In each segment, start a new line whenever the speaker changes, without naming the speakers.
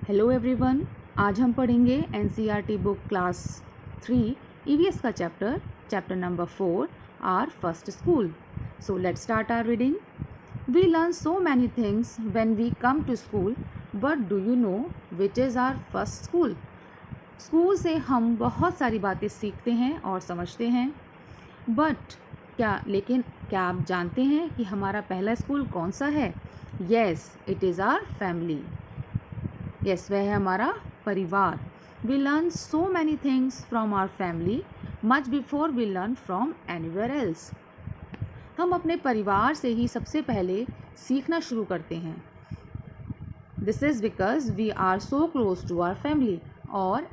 Hello everyone, आज हम पढ़ेंगे एनसीईआरटी बुक क्लास 3 ईवीएस का chapter number 4 our first school. So let's start our reading. We learn so many things when we come to school, but do you know which is our first school? School से हम बहुत सारी बातें सीखते हैं और समझते हैं, बट क्या आप जानते हैं कि हमारा पहला स्कूल कौन सा है? Yes, it is our family. Yes, वह है हमारा परिवार. We learn so many things from our family much before we learn from anywhere else. हम अपने परिवार से ही सबसे पहले सीखना शुरू करते हैं. This is because we are so close to our family. और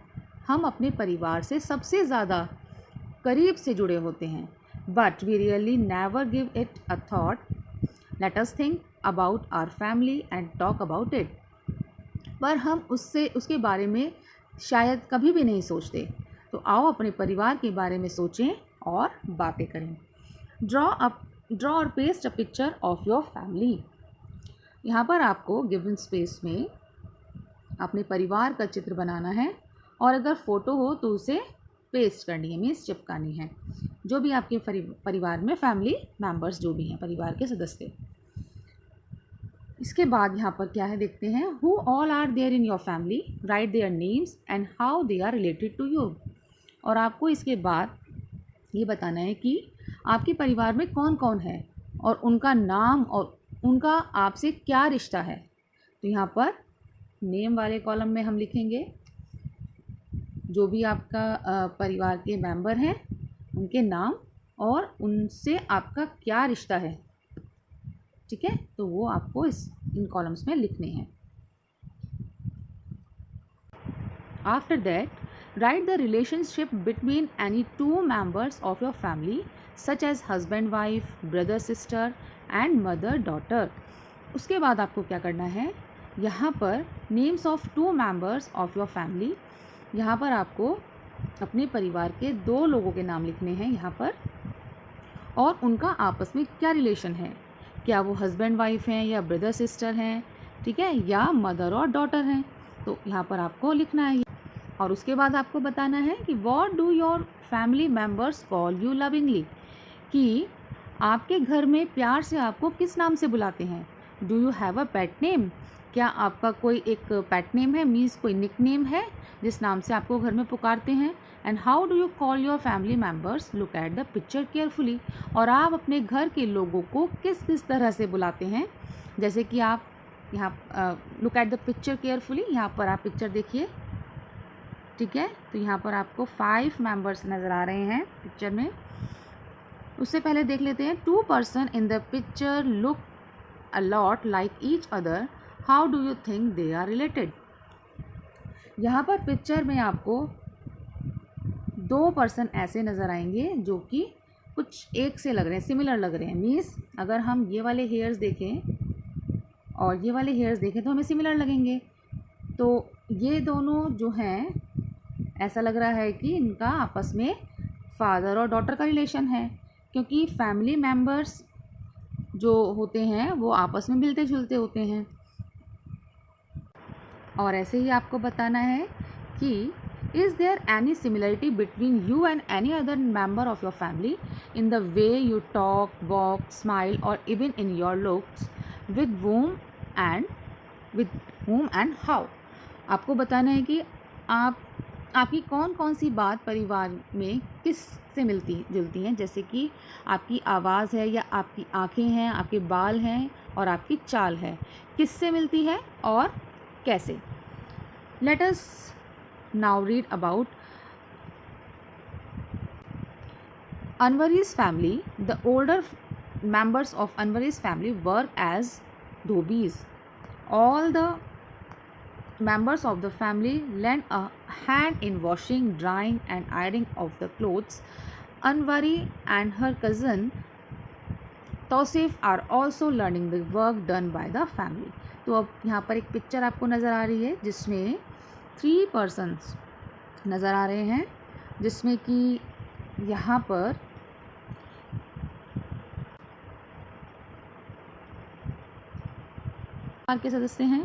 हम अपने परिवार से सबसे ज़्यादा करीब से जुड़े होते हैं. But we really never give it a thought. Let us think about our family and talk about it. पर हम उसके बारे में शायद कभी भी नहीं सोचते. तो आओ अपने परिवार के बारे में सोचें और बातें करें. ड्रॉ और paste a picture of your family. यहाँ पर आपको गिवन स्पेस में अपने परिवार का चित्र बनाना है, और अगर फ़ोटो हो तो उसे पेस्ट करनी है, मीन्स चिपकानी है. जो भी आपके परिवार में फैमिली मेम्बर्स जो भी हैं, परिवार के सदस्य. इसके बाद यहाँ पर क्या है देखते हैं. Who all are there in your family, write their names and how they are related to you. और आपको इसके बाद ये बताना है कि आपके परिवार में कौन कौन है और उनका नाम और उनका आपसे क्या रिश्ता है. तो यहाँ पर नेम वाले कॉलम में हम लिखेंगे जो भी आपका परिवार के मेंबर हैं, उनके नाम और उनसे आपका क्या रिश्ता है. ठीक है, तो वो आपको इन कॉलम्स में लिखने हैं. After that, write the relationship between any two members of your family such as husband wife, brother sister and mother daughter. उसके बाद आपको क्या करना है, यहाँ पर names of two members of your family, यहाँ पर आपको अपने परिवार के दो लोगों के नाम लिखने हैं यहाँ पर, और उनका आपस में क्या रिलेशन है. क्या वो हस्बैंड वाइफ हैं या ब्रदर सिस्टर हैं, ठीक है, या मदर और डॉटर हैं. तो यहाँ पर आपको लिखना है. और उसके बाद आपको बताना है कि what do your family members call you lovingly, कि आपके घर में प्यार से आपको किस नाम से बुलाते हैं. Do you have a pet name, क्या आपका कोई एक पेट नेम है, मीन्स कोई निक नेम है जिस नाम से आपको घर में पुकारते हैं. And how do you call your family members, look at the picture carefully. और आप अपने घर के लोगों को किस किस तरह से बुलाते हैं. जैसे कि आप यहाँ look at the picture carefully, यहाँ पर आप पिक्चर देखिए. ठीक है, तो यहाँ पर आपको 5 मेंबर्स नज़र आ रहे हैं पिक्चर में. उससे पहले देख लेते हैं. 2 person in the picture look a lot like each other, how do you think they are related. यहाँ पर पिक्चर में आपको 2 पर्सन ऐसे नज़र आएंगे जो कि कुछ एक से लग रहे हैं, सिमिलर लग रहे हैं. मीन्स अगर हम ये वाले हेयर्स देखें और ये वाले हेयर्स देखें तो हमें सिमिलर लगेंगे. तो ये दोनों जो हैं, ऐसा लग रहा है कि इनका आपस में फादर और डॉटर का रिलेशन है, क्योंकि फैमिली मेम्बर्स जो होते हैं वो आपस में मिलते जुलते होते हैं. और ऐसे ही आपको बताना है कि is there any similarity between you and any other member of your family in the way you talk, walk, smile और even in your looks, with whom and how. आपको बताना है कि आपकी कौन कौन सी बात परिवार में किस से मिलती जुलती हैं. जैसे कि आपकी आवाज़ है, या आपकी आँखें हैं, आपके बाल हैं और आपकी चाल है, किससे मिलती है और कैसे. Let us now read about Anwari's family. The older members of Anwari's family work as dhobis. All the members of the family lend a hand in washing, drying and ironing of the clothes. Anwari and her cousin Tausif are also learning the work done by the family. तो अब यहाँ पर एक picture आपको नज़र आ रही है जिसमें 3 पर्सन्स नज़र आ रहे हैं, जिसमें कि यहाँ पर के सदस्य हैं.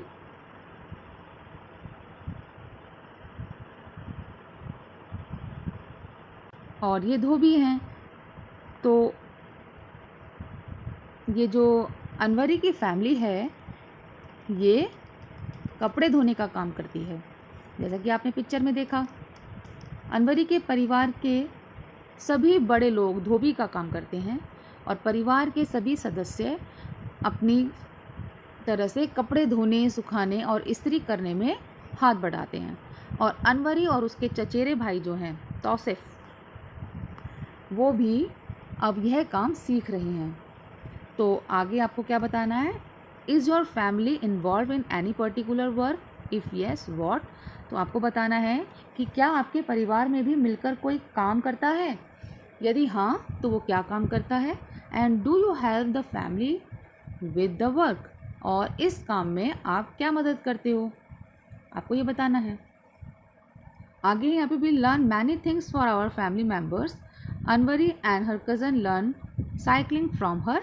और ये धोबी हैं। तो ये जो अनवरी की फैमिली है ये कपड़े धोने का काम करती है। जैसा कि आपने पिक्चर में देखा, अनवरी के परिवार के सभी बड़े लोग धोबी का काम करते हैं और परिवार के सभी सदस्य अपनी तरह से कपड़े धोने, सुखाने और इस्त्री करने में हाथ बढ़ाते हैं। और अनवरी और उसके चचेरे भाई जो हैं तौसिफ, वो भी अब यह काम सीख रहे हैं। तो आगे आपको क्या बताना है? Is your family involve in any particular work? If yes, what? तो आपको बताना है कि क्या आपके परिवार में भी मिलकर कोई काम करता है? यदि हाँ, तो वो क्या काम करता है? And do you help the family with the work? और इस काम में आप क्या मदद करते हो? आपको ये बताना है। आगे यहाँ पे भी learn many things for our family members. Anwari and her cousin learn cycling from her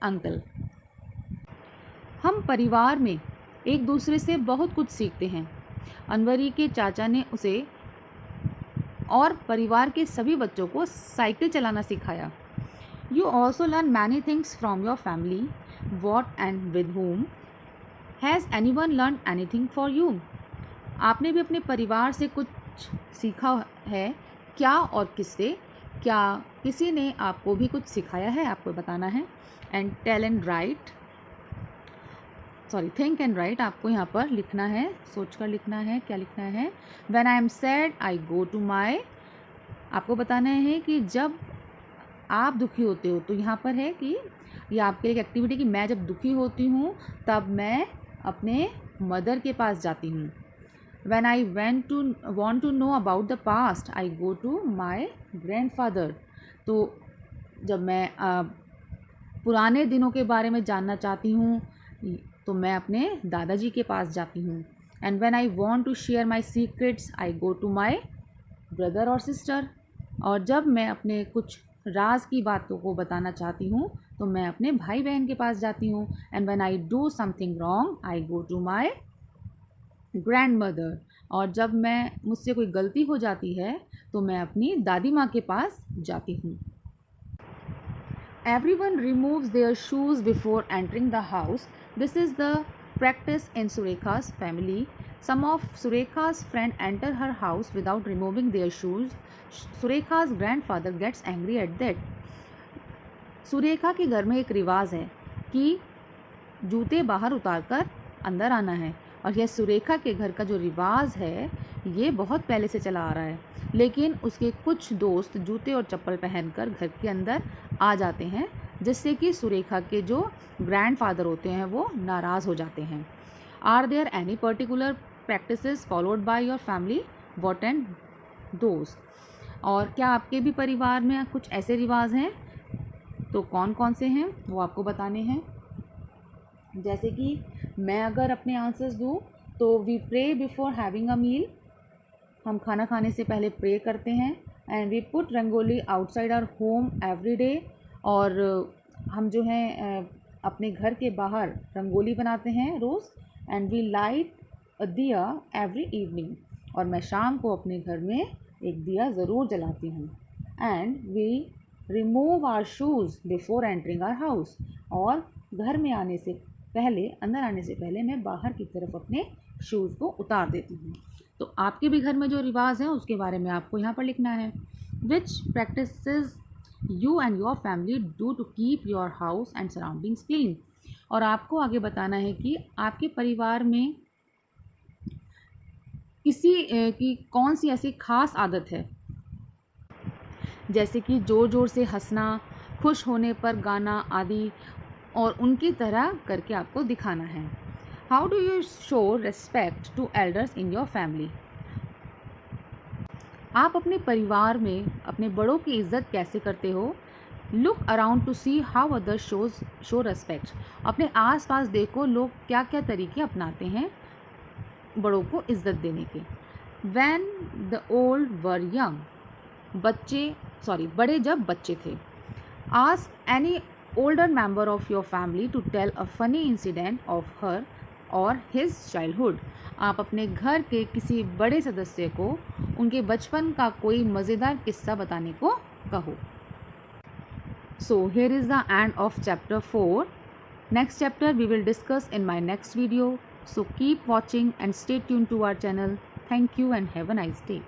uncle. हम परिवार में एक दूसरे से बहुत कुछ सीखते हैं। अनवरी के चाचा ने उसे और परिवार के सभी बच्चों को साइकिल चलाना सिखाया। You also learn many things from your family. What and with whom? Has anyone learn anything for you? आपने भी अपने परिवार से कुछ सीखा है क्या और किससे? क्या किसी ने आपको भी कुछ सिखाया है? आपको बताना है। And tell and write, think and write आपको यहाँ पर लिखना है, सोच कर लिखना है। क्या लिखना है? When I am sad I go to my. आपको बताना है कि जब आप दुखी होते हो, तो यहाँ पर है कि ये आपके एक एक्टिविटी कि मैं जब दुखी होती हूँ तब मैं अपने मदर के पास जाती हूँ। When I want to know about the past, I go to my grandfather. तो जब मैं पुराने दिनों के बारे में जानना चाहती हूँ तो मैं अपने दादाजी के पास जाती हूँ। And when I want to share my secrets, I go to my brother or sister. और जब मैं अपने कुछ राज की बातों को बताना चाहती हूँ तो मैं अपने भाई बहन के पास जाती हूँ। And when I do something wrong, I go to my grandmother. और जब मुझसे कोई गलती हो जाती है तो मैं अपनी दादी माँ के पास जाती हूँ। Everyone removes their shoes before entering the house. This is the practice in Surekha's family. Some of Surekha's friends enter her house without removing their shoes. Surekha's grandfather gets angry at that. Surekha के घर में एक रिवाज है कि जूते बाहर उतारकर अंदर आना है, और यह सुरेखा के घर का जो रिवाज है ये बहुत पहले से चला आ रहा है। लेकिन उसके कुछ दोस्त जूते और चप्पल पहनकर घर के अंदर आ जाते हैं, जिससे कि सुरेखा के जो ग्रैंडफादर होते हैं वो नाराज़ हो जाते हैं। Are there any particular practices followed by your family? What and दोस्त? और क्या आपके भी परिवार में कुछ ऐसे रिवाज हैं? तो कौन कौन से हैं वो आपको बताने हैं। जैसे कि मैं अगर अपने आंसर्स दूँ तो we pray before having a meal. हम खाना खाने से पहले प्रे करते हैं। And we put rangoli outside our home every day. और हम जो हैं अपने घर के बाहर रंगोली बनाते हैं रोज़। एंड वी लाइट अ दिया एवरी इवनिंग। और मैं शाम को अपने घर में एक दिया ज़रूर जलाती हूँ। And we remove our shoes before entering our house. और घर में आने से पहले, अंदर आने से पहले मैं बाहर की तरफ अपने शूज़ को उतार देती हूँ। तो आपके भी घर में जो रिवाज हैं उसके बारे में आपको यहाँ पर लिखना है। Which practices you and your family do to keep your house and surroundings clean. और आपको आगे बताना है कि आपके परिवार में किसी की कौन सी ऐसी खास आदत है, जैसे कि ज़ोर ज़ोर से हंसना, खुश होने पर गाना आदि, और उनकी तरह करके आपको दिखाना है। How do you show respect to elders in your family? आप अपने परिवार में अपने बड़ों की इज़्ज़त कैसे करते हो? Look around two see how others show respect. अपने आसपास देखो लोग क्या क्या तरीके अपनाते हैं बड़ों को इज़्ज़त देने के। When the old were young, बड़े जब बच्चे थे। Ask any older member of your family to tell a funny incident of her or his childhood. आप अपने घर के किसी बड़े सदस्य को उनके बचपन का कोई मज़ेदार किस्सा बताने को कहो. So here is the end of chapter 4. Next chapter we will discuss in my next video. So keep watching and stay tuned to our channel. Thank you and have a nice day.